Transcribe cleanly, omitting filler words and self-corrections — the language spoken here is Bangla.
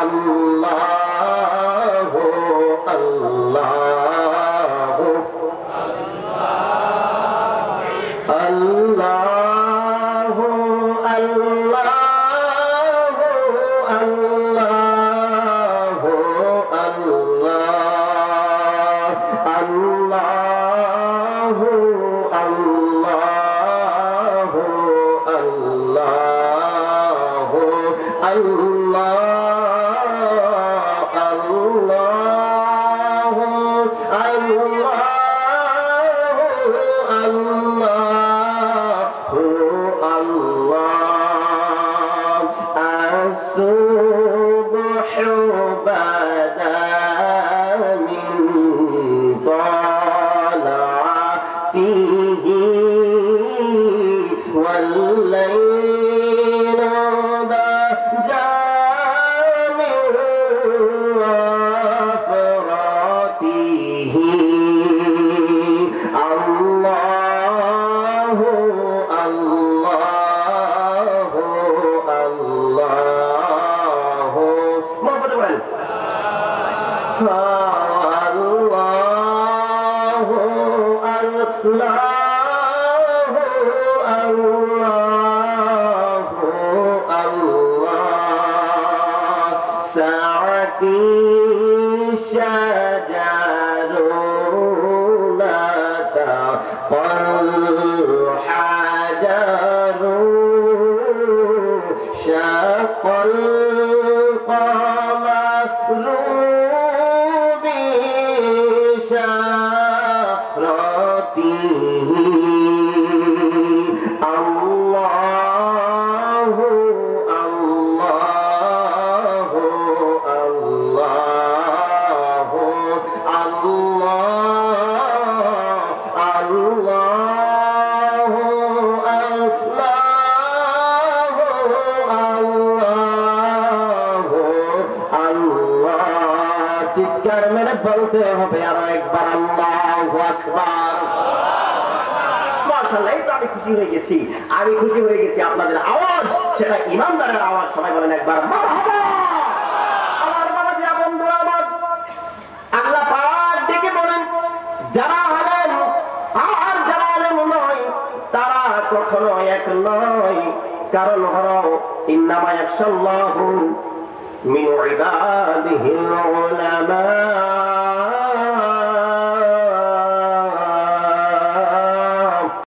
আল্লাহু আল্লাহু আল্লাহু আল্লাহু আল্লাহু আল্লাহু আল্লাহু আল্লাহু الصبح بدا من طلعته والليل بدا من غفرته الله الله الله محبت بولن الله الله الله الله ساعتي شجر لا تقل حجر شق القمر بشارته الله الله الله الله চিৎকার মেরে বলতে হবে আরো একবার আল্লাহু আকবার। মাশাআল্লাহ, এই তো আমি খুশি হয়ে গেছি, আমি খুশি হয়ে গেছি। আপনাদের আওয়াজ সেটা ইমানদারের আওয়াজ, সবাই বলেন একবার মারহাবা। আমার বাবাজিরা, বন্ধুরা আমার, আল্লাহ পাক ডেকে বলেন যারা আলেম আর যারা আলেম নয় তারা কখনো এক নয়। কারণ হলো ইন্নামা ইয়াখশাল্লাহু মিন ইবাদিহিল উলামা।